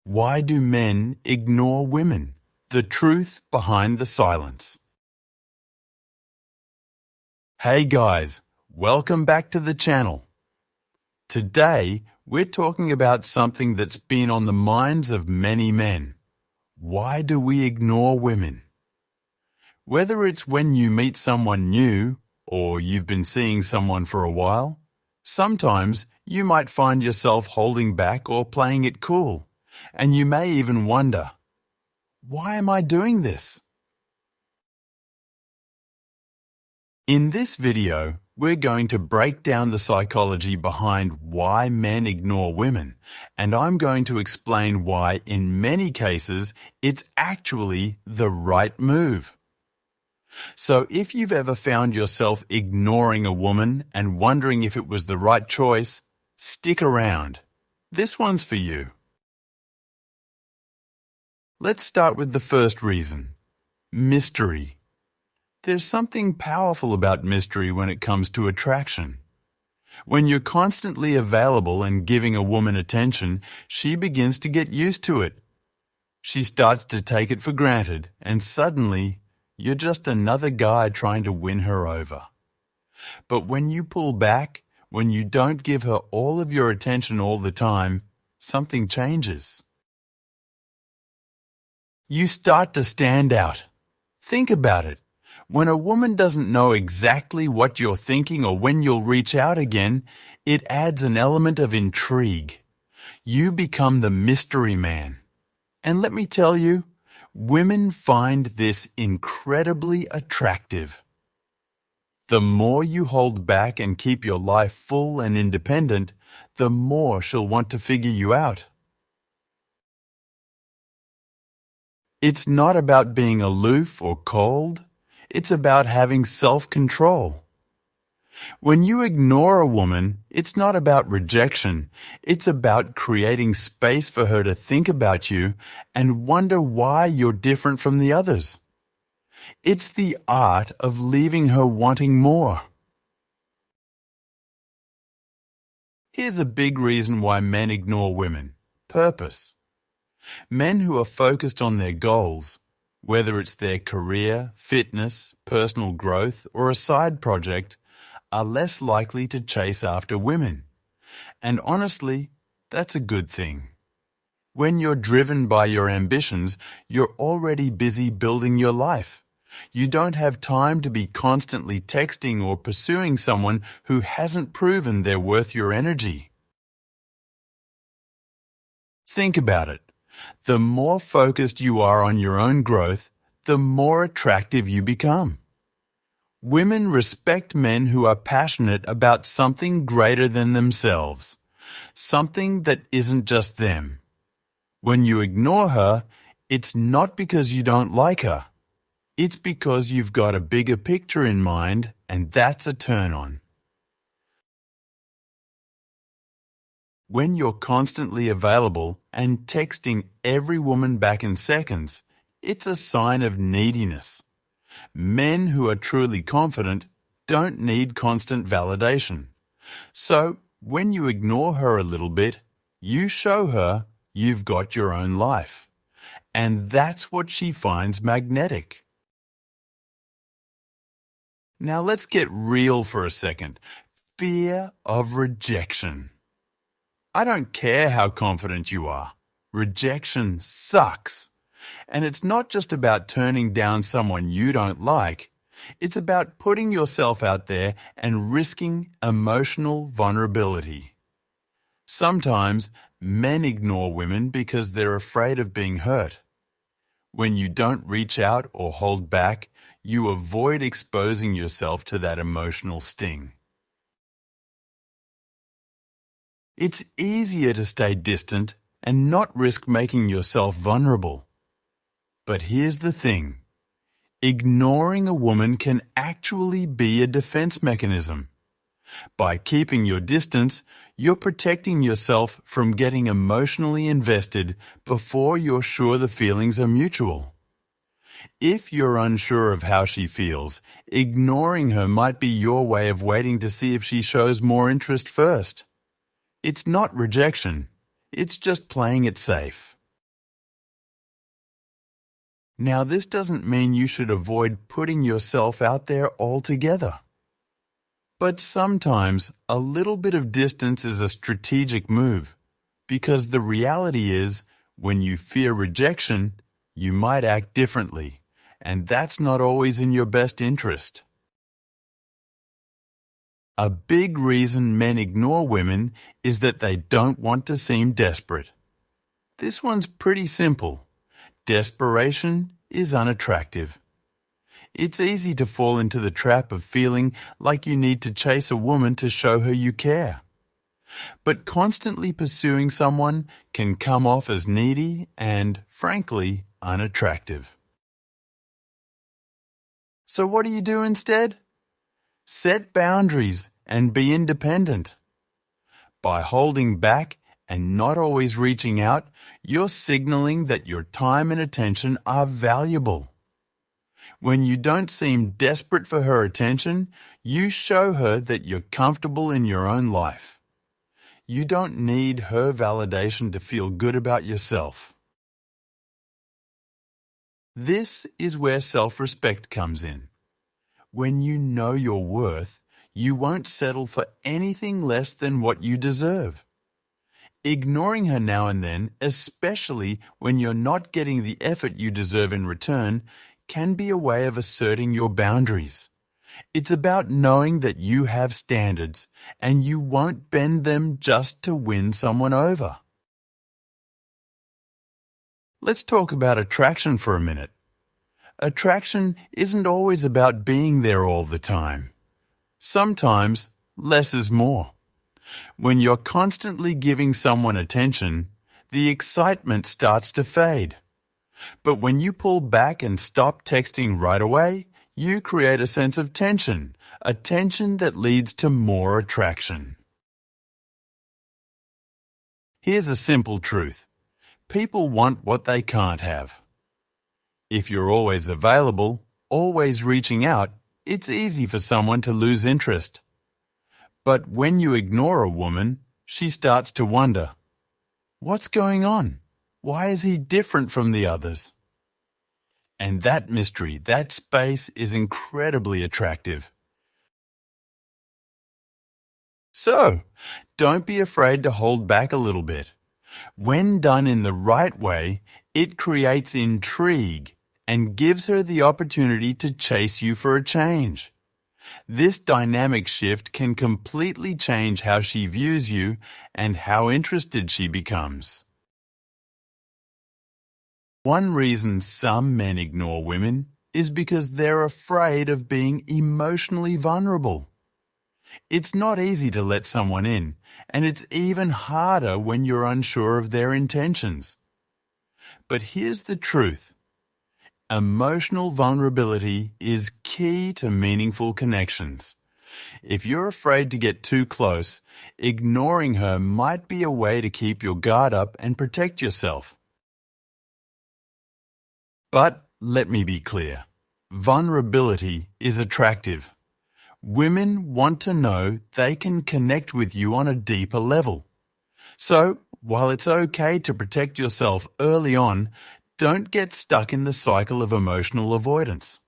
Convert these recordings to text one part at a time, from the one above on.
Why do men ignore women? The truth behind the silence. Hey guys, welcome back to the channel. Today, we're talking about something that's been on the minds of many men. Why do we ignore women? Whether it's when you meet someone new, or you've been seeing someone for a while, sometimes you might find yourself holding back or playing it cool, and you may even wonder, why am I doing this? In this video, we're going to break down the psychology behind why men ignore women, and I'm going to explain why, in many cases, it's actually the right move. So if you've ever found yourself ignoring a woman and wondering if it was the right choice, stick around. This one's for you. Let's start with the first reason. Mystery. There's something powerful about mystery when it comes to attraction. When you're constantly available and giving a woman attention, she begins to get used to it. She starts to take it for granted, and suddenly, you're just another guy trying to win her over. But when you pull back, when you don't give her all of your attention all the time, something changes. You start to stand out. Think about it. When a woman doesn't know exactly what you're thinking or when you'll reach out again, it adds an element of intrigue. You become the mystery man. And let me tell you, women find this incredibly attractive. The more you hold back and keep your life full and independent, the more she'll want to figure you out. It's not about being aloof or cold. It's about having self-control. When you ignore a woman, it's not about rejection. It's about creating space for her to think about you and wonder why you're different from the others. It's the art of leaving her wanting more. Here's a big reason why men ignore women: purpose. Men who are focused on their goals, whether it's their career, fitness, personal growth, or a side project, are less likely to chase after women. And honestly, that's a good thing. When you're driven by your ambitions, you're already busy building your life. You don't have time to be constantly texting or pursuing someone who hasn't proven they're worth your energy. Think about it. The more focused you are on your own growth, the more attractive you become. Women respect men who are passionate about something greater than themselves, something that isn't just them. When you ignore her, it's not because you don't like her. It's because you've got a bigger picture in mind, and that's a turn-on. When you're constantly available and texting every woman back in seconds, it's a sign of neediness. Men who are truly confident don't need constant validation. So, when you ignore her a little bit, you show her you've got your own life. And that's what she finds magnetic. Now let's get real for a second. Fear of rejection. I don't care how confident you are. Rejection sucks. And it's not just about turning down someone you don't like. It's about putting yourself out there and risking emotional vulnerability. Sometimes men ignore women because they're afraid of being hurt. When you don't reach out or hold back, you avoid exposing yourself to that emotional sting. It's easier to stay distant and not risk making yourself vulnerable. But here's the thing. Ignoring a woman can actually be a defense mechanism. By keeping your distance, you're protecting yourself from getting emotionally invested before you're sure the feelings are mutual. If you're unsure of how she feels, ignoring her might be your way of waiting to see if she shows more interest first. It's not rejection. It's just playing it safe. Now, this doesn't mean you should avoid putting yourself out there altogether. But sometimes a little bit of distance is a strategic move, because the reality is, when you fear rejection, you might act differently, and that's not always in your best interest. A big reason men ignore women is that they don't want to seem desperate. This one's pretty simple. Desperation is unattractive. It's easy to fall into the trap of feeling like you need to chase a woman to show her you care. But constantly pursuing someone can come off as needy and, frankly, unattractive. So what do you do instead? Set boundaries and be independent. By holding back and not always reaching out, you're signaling that your time and attention are valuable. When you don't seem desperate for her attention, you show her that you're comfortable in your own life. You don't need her validation to feel good about yourself. This is where self-respect comes in. When you know your worth, you won't settle for anything less than what you deserve. Ignoring her now and then, especially when you're not getting the effort you deserve in return, can be a way of asserting your boundaries. It's about knowing that you have standards and you won't bend them just to win someone over. Let's talk about attraction for a minute. Attraction isn't always about being there all the time. Sometimes, less is more. When you're constantly giving someone attention, the excitement starts to fade. But when you pull back and stop texting right away, you create a sense of tension, a tension that leads to more attraction. Here's a simple truth. People want what they can't have. If you're always available, always reaching out, it's easy for someone to lose interest. But when you ignore a woman, she starts to wonder, what's going on? Why is he different from the others? And that mystery, that space is incredibly attractive. So, don't be afraid to hold back a little bit. When done in the right way, it creates intrigue and gives her the opportunity to chase you for a change. This dynamic shift can completely change how she views you and how interested she becomes. One reason some men ignore women is because they're afraid of being emotionally vulnerable. It's not easy to let someone in, and it's even harder when you're unsure of their intentions. But here's the truth. Emotional vulnerability is key to meaningful connections. If you're afraid to get too close, ignoring her might be a way to keep your guard up and protect yourself. But let me be clear. Vulnerability is attractive. Women want to know they can connect with you on a deeper level. So, while it's okay to protect yourself early on, don't get stuck in the cycle of emotional avoidance.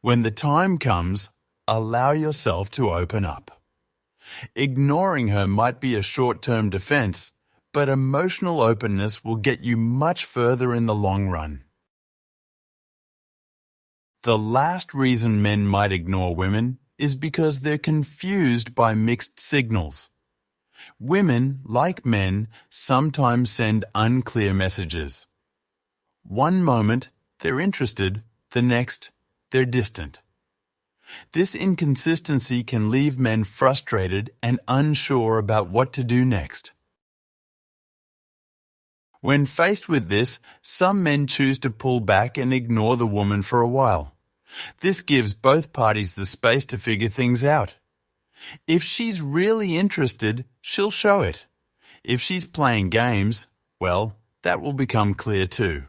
When the time comes, allow yourself to open up. Ignoring her might be a short-term defense, but emotional openness will get you much further in the long run. The last reason men might ignore women is because they're confused by mixed signals. Women, like men, sometimes send unclear messages. One moment, they're interested, the next, they're distant. This inconsistency can leave men frustrated and unsure about what to do next. When faced with this, some men choose to pull back and ignore the woman for a while. This gives both parties the space to figure things out. If she's really interested, she'll show it. If she's playing games, well, that will become clear too.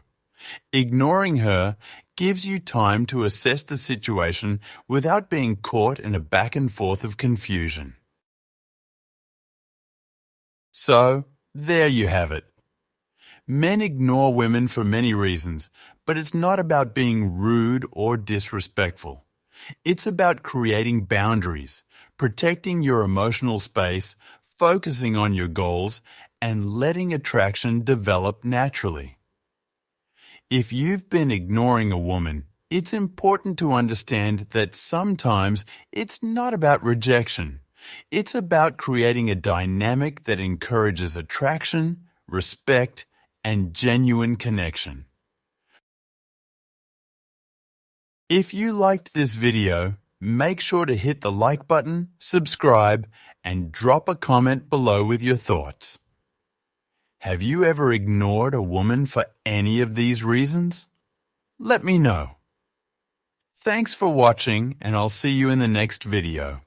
Ignoring her gives you time to assess the situation without being caught in a back and forth of confusion. So, there you have it. Men ignore women for many reasons, but it's not about being rude or disrespectful. It's about creating boundaries, protecting your emotional space, focusing on your goals, and letting attraction develop naturally. If you've been ignoring a woman, it's important to understand that sometimes it's not about rejection. It's about creating a dynamic that encourages attraction, respect, and genuine connection. If you liked this video, make sure to hit the like button, subscribe, and drop a comment below with your thoughts. Have you ever ignored a woman for any of these reasons? Let me know. Thanks for watching, and I'll see you in the next video.